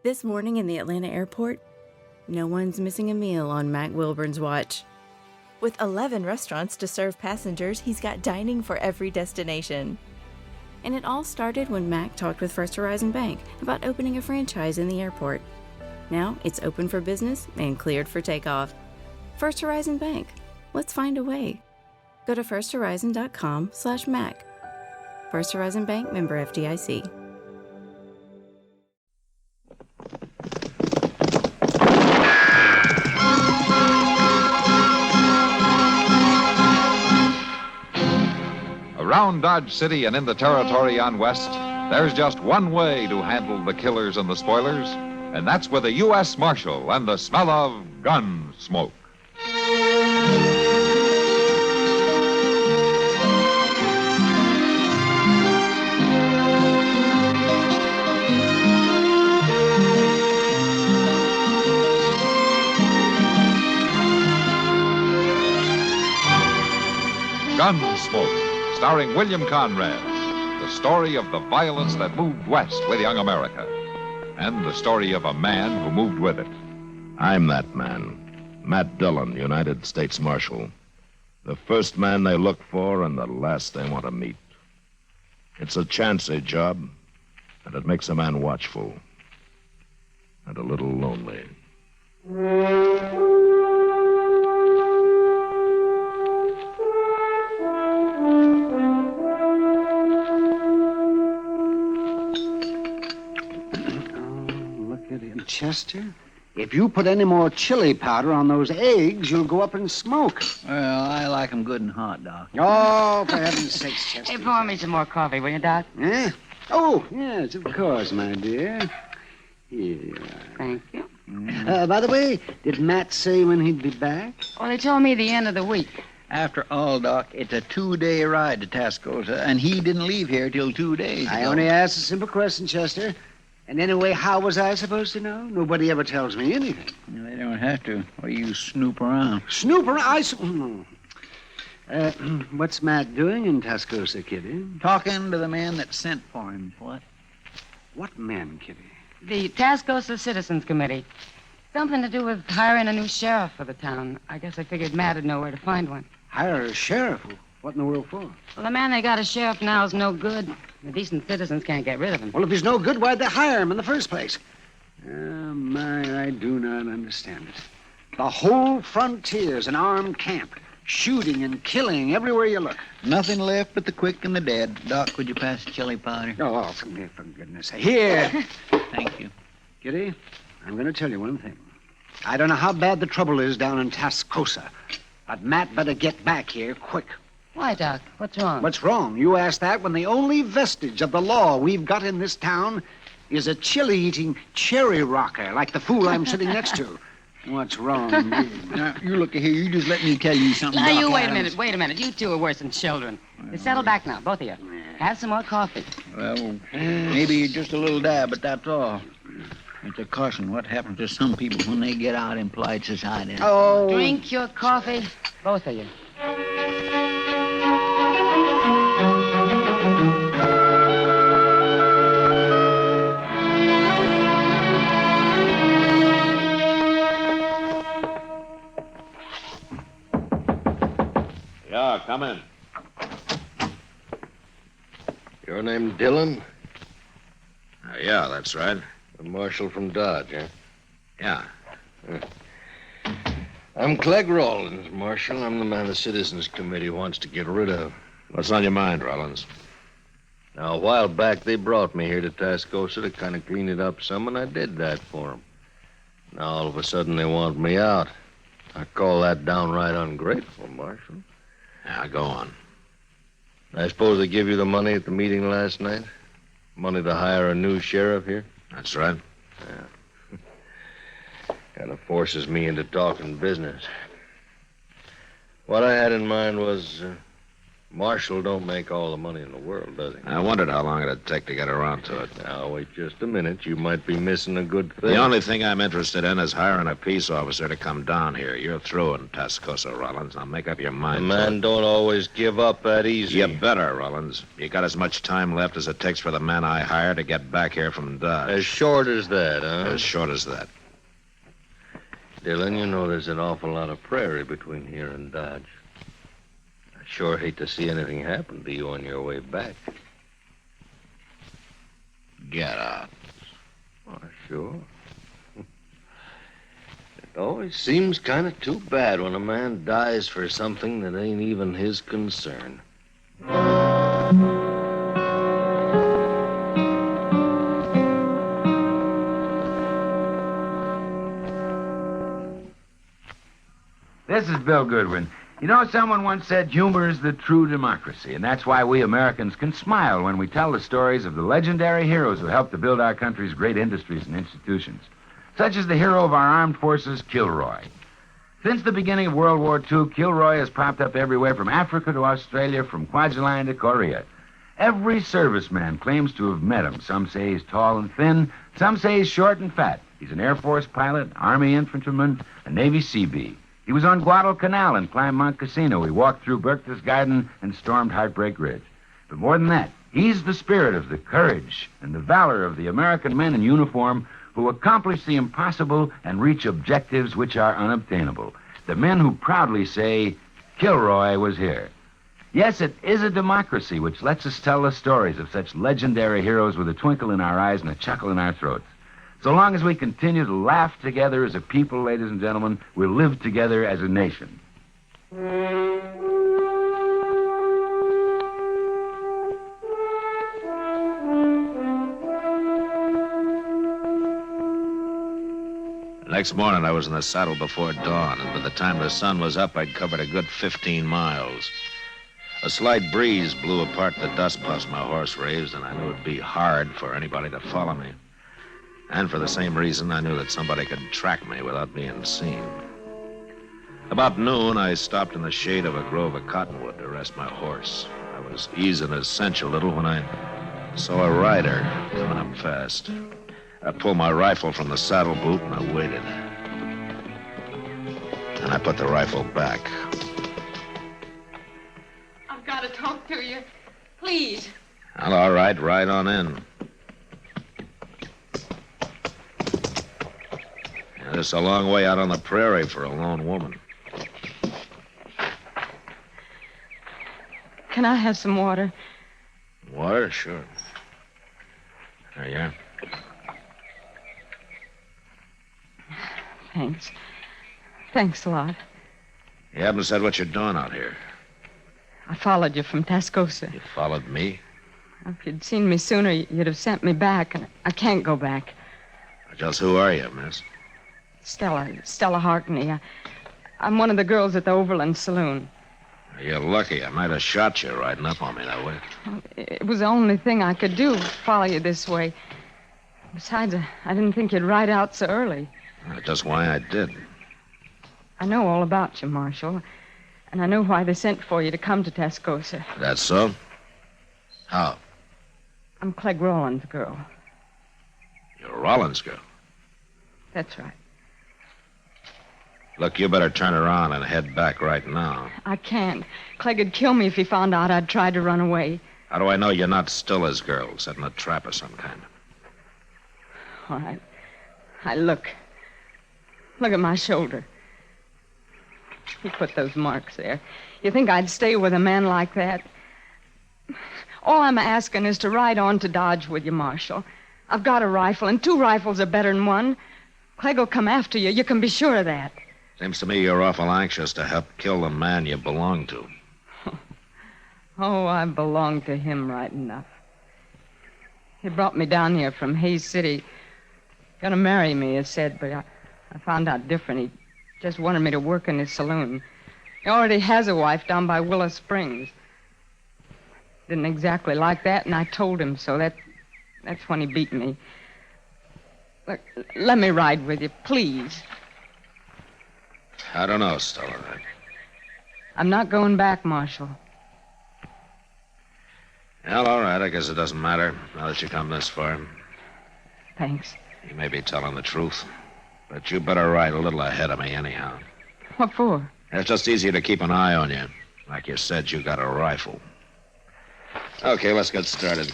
This morning in the Atlanta airport, no one's missing a meal on Mac Wilburn's watch. With 11 restaurants to serve passengers, he's got dining for every destination. And it all started when Mac talked with First Horizon Bank about opening a franchise in the airport. Now it's open for business and cleared for takeoff. First Horizon Bank. Let's find a way. Go to firsthorizon.com/Mac. First Horizon Bank, member FDIC. Around Dodge City and in the territory on West, there's just one way to handle the killers and the spoilers, and that's with a U.S. Marshal and the smell of Gunsmoke. Gunsmoke, starring William Conrad, the story of the violence that moved west with young America, and the story of a man who moved with it. I'm that man, Matt Dillon, United States Marshal. The first man they look for and the last they want to meet. It's a chancy job, and it makes a man watchful and a little lonely. Chester, if you put any more chili powder on those eggs, you'll go up in smoke. Well, I like 'em good and hot, Doc. Oh, for heaven's sakes, Chester. Hey, pour me some more coffee, will you, Doc? Eh? Oh, yes, of course, my dear. Here you are. Thank you. By the way, did Matt say when he'd be back? Well, they told me the end of the week. After all, Doc, it's a 2-day ride to Tascosa, and he didn't leave here till 2 days ago. I only asked a simple question, Chester. And anyway, how was I supposed to know? Nobody ever tells me anything. Well, they don't have to. Well, you snoop around. Snoop around? What's Matt doing in Tascosa, Kitty? Talking to the man that sent for him. What? What man, Kitty? The Tascosa Citizens Committee. Something to do with hiring a new sheriff for the town. I guess I figured Matt would know where to find one. Hire a sheriff? What in the world for? Well, the man they got as sheriff now is no good. The decent citizens can't get rid of him. Well, if he's no good, why'd they hire him in the first place? I do not understand it. The whole frontier's an armed camp. Shooting and killing everywhere you look. Nothing left but the quick and the dead. Doc, would you pass the chili powder? Oh, for goodness sake. Here. Thank you. Kitty, I'm going to tell you one thing. I don't know how bad the trouble is down in Tascosa, but Matt better get back here quick. Why, Doc? What's wrong? What's wrong? You asked that when the only vestige of the law we've got in this town is a chili-eating cherry rocker like the fool I'm sitting next to. What's wrong, indeed? Now, you look here. You just let me tell you something. Now, Doc you wait a Adams. minute. You two are worse than children. You settle back now, both of you. Have some more coffee. Well, maybe just a little dab, but that's all. It's a caution what happens to some people when they get out in polite society. Oh. Drink your coffee, both of you. Yeah, come in. Your name Dillon? Yeah, that's right. The marshal from Dodge, huh? Yeah. I'm Clegg Rawlins, Marshal. I'm the man the Citizens Committee wants to get rid of. What's on your mind, Rollins? Now, a while back, they brought me here to Tascosa to kind of clean it up some, and I did that for them. Now, all of a sudden, they want me out. I call that downright ungrateful, Marshal. Yeah, go on. I suppose they give you the money at the meeting last night? Money to hire a new sheriff here? That's right. Yeah. Kind of forces me into talking business. What I had in mind was Marshal don't make all the money in the world, does he? I wondered how long it'd take to get around to it. Now, wait just a minute. You might be missing a good thing. The only thing I'm interested in is hiring a peace officer to come down here. You're through in Tascosa, Rollins. Now make up your A mind. man don't always give up that easy. You better, Rollins. You got as much time left as it takes for the man I hire to get back here from Dodge. As short as that, huh? As short as that. Dillon, you know there's an awful lot of prairie between here and Dodge. I sure hate to see anything happen to you on your way back. Get out. Oh, sure. It always seems kind of too bad when a man dies for something that ain't even his concern. This is Bill Goodwin. You know, someone once said humor is the true democracy, and that's why we Americans can smile when we tell the stories of the legendary heroes who helped to build our country's great industries and institutions, such as the hero of our armed forces, Kilroy. Since the beginning of World War II, Kilroy has popped up everywhere from Africa to Australia, from Kwajalein to Korea. Every serviceman claims to have met him. Some say he's tall and thin, some say he's short and fat. He's an Air Force pilot, Army infantryman, a Navy Seabee. He was on Guadalcanal and climbed Mount Casino. He walked through Berchtesgaden and stormed Heartbreak Ridge. But more than that, he's the spirit of the courage and the valor of the American men in uniform who accomplish the impossible and reach objectives which are unobtainable. The men who proudly say, Kilroy was here. Yes, it is a democracy which lets us tell the stories of such legendary heroes with a twinkle in our eyes and a chuckle in our throats. So long as we continue to laugh together as a people, ladies and gentlemen, we'll live together as a nation. Next morning, I was in the saddle before dawn, and by the time the sun was up, I'd covered a good 15 miles. A slight breeze blew apart the dust puffs my horse raised, and I knew it'd be hard for anybody to follow me. And for the same reason, I knew that somebody could track me without being seen. About noon, I stopped in the shade of a grove of cottonwood to rest my horse. I was easing his cinch a little when I saw a rider coming up fast. I pulled my rifle from the saddle boot and I waited. And I put the rifle back. I've got to talk to you. Please. Well, all right, ride on in. It's a long way out on the prairie for a lone woman. Can I have some water? Water? Sure. There you are. Thanks. Thanks a lot. You haven't said what you're doing out here. I followed you from Tascosa. You followed me? If you'd seen me sooner, you'd have sent me back, and I can't go back. Just who are you, miss? Stella Harkney. I'm one of the girls at the Overland Saloon. You're lucky. I might have shot you riding up on me that way. It was the only thing I could do, follow you this way. Besides, I didn't think you'd ride out so early. That's just why I did. I know all about you, Marshal. And I know why they sent for you to come to Tascosa. That's so? How? I'm Clegg Rollins' girl. You're Rollins' girl. That's right. Look, you better turn around and head back right now. I can't. Clegg would kill me if he found out I'd tried to run away. How do I know you're not still his girl, setting a trap of some kind? All right. Look. Look at my shoulder. He put those marks there. You think I'd stay with a man like that? All I'm asking is to ride on to Dodge with you, Marshal. I've got a rifle, and 2 rifles are better than 1. Clegg will come after you. You can be sure of that. Seems to me you're awful anxious to help kill the man you belong to. Oh, I belong to him right enough. He brought me down here from Hayes City. Gonna marry me, he said, but I found out different. He just wanted me to work in his saloon. He already has a wife down by Willow Springs. Didn't exactly like that, and I told him so. That's when he beat me. Look, let me ride with you, please. I don't know, Stella. I'm not going back, Marshal. Well, all right. I guess it doesn't matter now that you come this far. Thanks. You may be telling the truth, but you better ride a little ahead of me anyhow. What for? It's just easier to keep an eye on you. Like you said, you got a rifle. Okay, let's get started.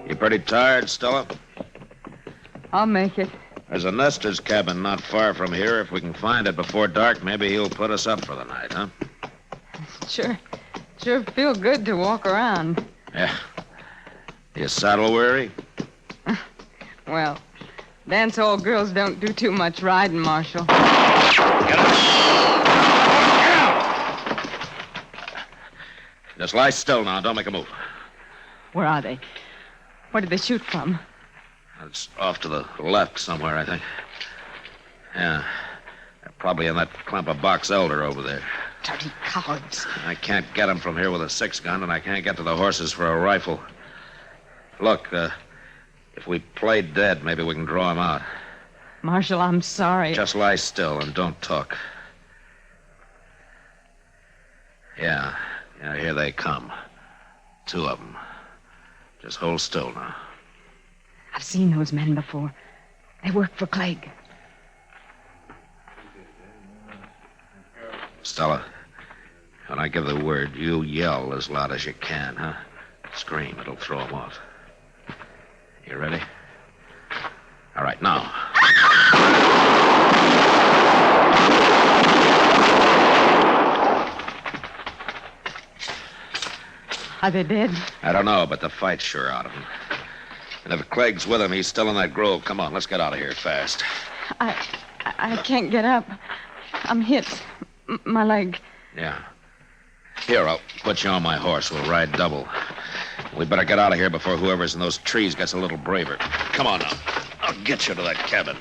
You pretty tired, Stella? I'll make it. There's a nester's cabin not far from here. If we can find it before dark, maybe he'll put us up for the night, huh? Sure feel good to walk around. Yeah. You saddle weary? Well, dance hall girls don't do too much riding, Marshal. Get out! Get out! Just lie still now. Don't make a move. Where are they? Where did they shoot from? It's off to the left somewhere, I think. Yeah. They're probably in that clump of box elder over there. Dirty cowards. I can't get them from here with a 6-gun, and I can't get to the horses for a rifle. Look, if we play dead, maybe we can draw them out. Marshal, I'm sorry. Just lie still and don't talk. Yeah, here they come. 2 of them. Just hold still now. I've seen those men before. They work for Clegg. Stella, when I give the word, you yell as loud as you can, huh? Scream. It'll throw them off. You ready? All right, now. Are they dead? I don't know, but the fight's sure out of him. And if Clegg's with him, he's still in that grove. Come on, let's get out of here fast. I can't get up. I'm hit. My leg. Yeah. Here, I'll put you on my horse. We'll ride double. We better get out of here before whoever's in those trees gets a little braver. Come on now. I'll get you to that cabin.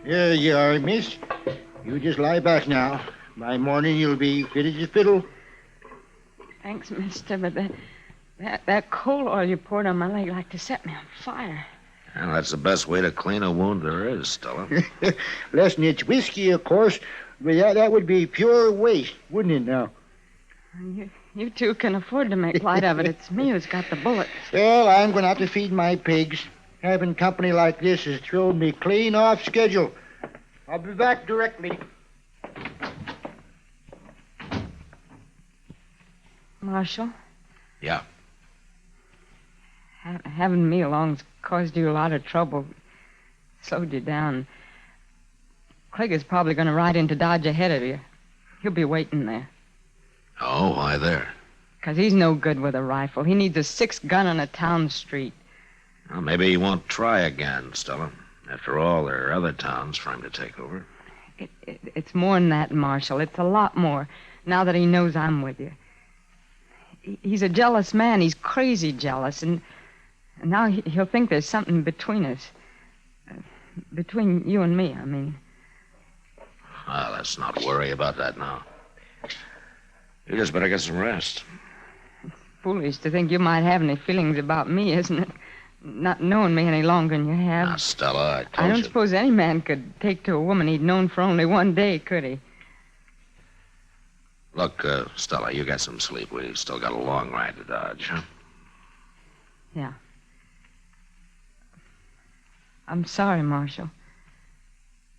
Here you are, miss. You just lie back now. By morning, you'll be fit as a fiddle. Thanks, mister, but that coal oil you poured on my leg like to set me on fire. Well, that's the best way to clean a wound there is, Stella. Less than it's whiskey, of course, but that would be pure waste, wouldn't it now? You two can afford to make light of it. It's me who's got the bullets. Well, I'm going to have to feed my pigs. Having company like this has thrown me clean off schedule. I'll be back directly. Marshal? Yeah. Having me along's caused you a lot of trouble. Slowed you down. Clegg is probably going to ride into Dodge ahead of you. He'll be waiting there. Oh, why there? 'Cause he's no good with a rifle. He needs a 6-gun on a town street. Well, maybe he won't try again, Stella. After all, there are other towns for him to take over. It's more than that, Marshal. It's a lot more, now that he knows I'm with you. He's a jealous man. He's crazy jealous, and now he'll think there's something between us. Between you and me, I mean. Well, let's not worry about that now. You just better get some rest. It's foolish to think you might have any feelings about me, isn't it? Not knowing me any longer than you have. Now, Stella, I told you. I don't suppose any man could take to a woman he'd known for only one day, could he? Look, Stella, you got some sleep. We've still got a long ride to Dodge, huh? Yeah. I'm sorry, Marshal.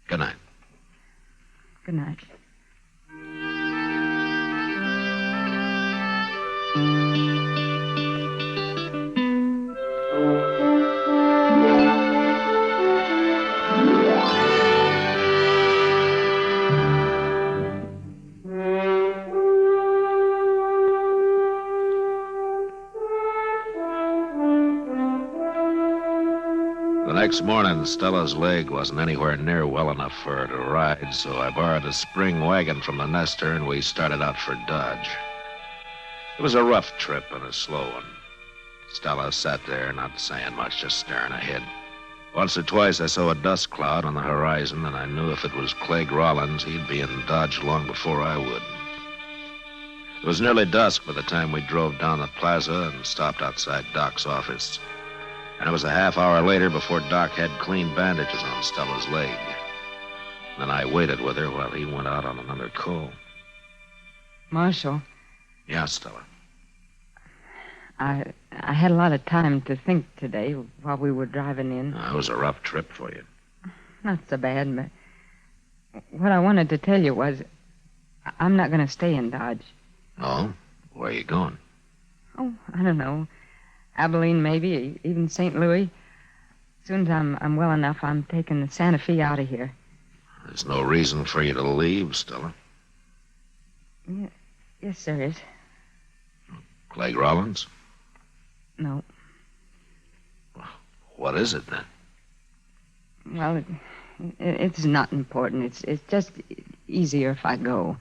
Good night. Good night. Next morning, Stella's leg wasn't anywhere near well enough for her to ride, so I borrowed a spring wagon from the nester, and we started out for Dodge. It was a rough trip and a slow one. Stella sat there, not saying much, just staring ahead. Once or twice I saw a dust cloud on the horizon, and I knew if it was Clegg Rollins, he'd be in Dodge long before I would. It was nearly dusk by the time we drove down the plaza and stopped outside Doc's office. And it was a half hour later before Doc had clean bandages on Stella's leg. Then I waited with her while he went out on another call. Marshal, Yeah, Stella. I had a lot of time to think today while we were driving in. It was a rough trip for you. Not so bad, but what I wanted to tell you was I'm not going to stay in Dodge. Oh? Where are you going? Oh, I don't know. Abilene, maybe, even St. Louis. As soon as I'm well enough, I'm taking the Santa Fe out of here. There's no reason for you to leave, Stella. Yeah, yes, there is. Clegg Rollins? No. What is it, then? Well, it's not important. It's just easier if I go.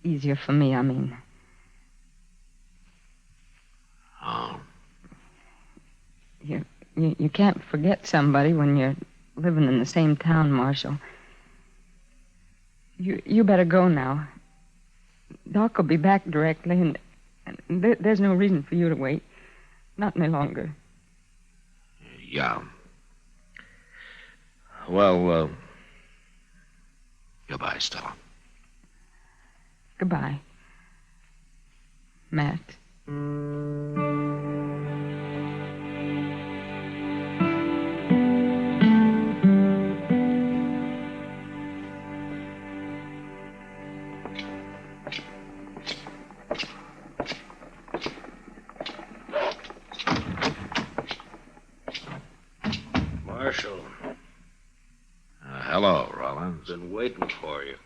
Easier for me, I mean. Oh. You can't forget somebody when you're living in the same town, Marshal. You better go now. Doc will be back directly, and there's no reason for you to wait. Not any longer. Yeah. Well, goodbye, Stella. Goodbye, Matt. Marshal, Hello, Rollins. been waiting for you.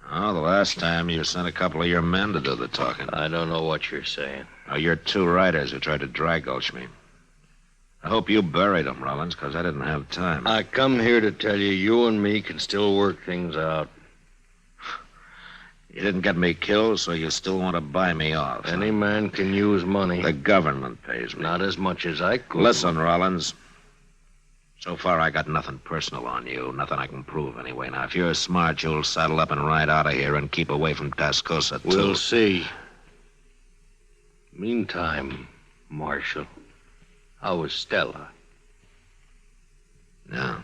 Oh, the last time you sent a couple of your men to do the talking. I don't know what you're saying. Oh, you're two riders who tried to dry gulch me. I hope you buried them, Rollins, because I didn't have time. I come here to tell you, you and me can still work things out. You didn't get me killed, so you still want to buy me off. Any man can use money. The government pays me. Not as much as I could. Listen, Rollins. So far, I got nothing personal on you. Nothing I can prove, anyway. Now, if you're smart, you'll saddle up and ride out of here and keep away from Tascosa, too. We'll see. Meantime, Marshal, how is Stella? No.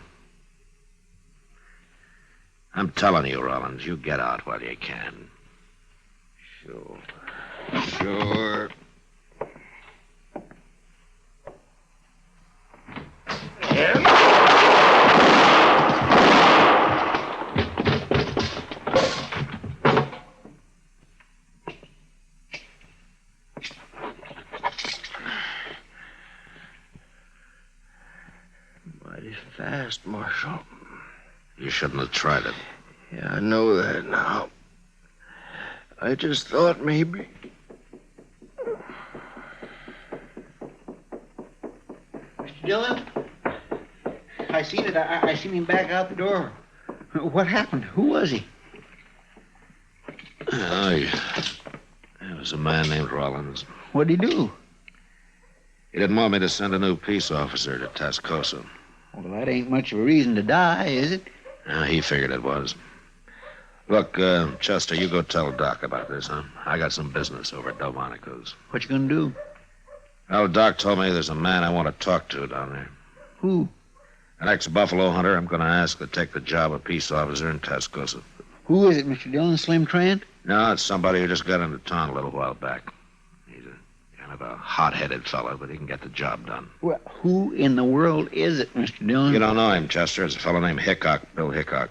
I'm telling you, Rollins, you get out while you can. Sure. Sure. Mighty fast, Marshal. You shouldn't have tried it. Yeah, I know that now. I just thought maybe. Mr. Dillon? I seen it. I seen him back out the door. What happened? Who was he? Oh, it was a man named Rollins. What'd he do? He didn't want me to send a new peace officer to Tascosa. Well, that ain't much of a reason to die, is it? He figured it was. Look, Chester, you go tell Doc about this, huh? I got some business over at Delmonico's. What you gonna do? Well, Doc told me there's a man I want to talk to down there. Who? An ex-buffalo hunter I'm going to ask to take the job of peace officer in Tascosa. Who is it, Mr. Dillon? Slim Trent? No, it's somebody who just got into town a little while back. He's a kind of a hot-headed fellow, but he can get the job done. Well, who in the world is it, Mr. Dillon? You don't know him, Chester. It's a fellow named Hickok, Bill Hickok.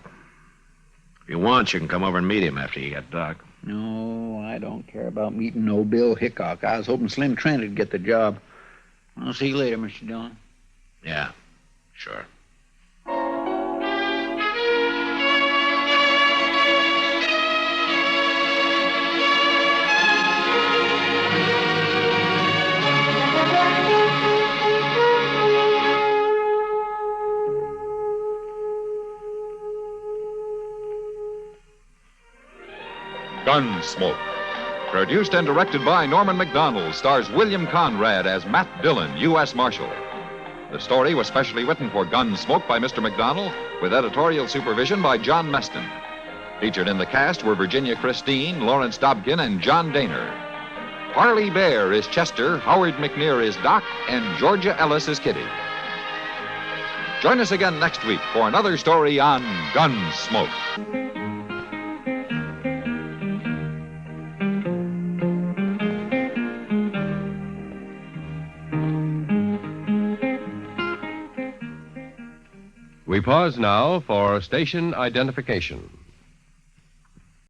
If you want, you can come over and meet him after you get Doc. No, I don't care about meeting no Bill Hickok. I was hoping Slim Trent would get the job. I'll see you later, Mr. Dillon. Yeah, sure. Gunsmoke, Produced and directed by Norman Macdonnell, stars William Conrad as Matt Dillon, U.S. Marshal. The story was specially written for Gunsmoke by Mr. Macdonnell, with editorial supervision by John Meston. Featured in the cast were Virginia Christine, Lawrence Dobkin, and John Daner. Harley Bear is Chester, Howard McNear is Doc, and Georgia Ellis is Kitty. Join us again next week for another story on Gunsmoke. We pause now for station identification.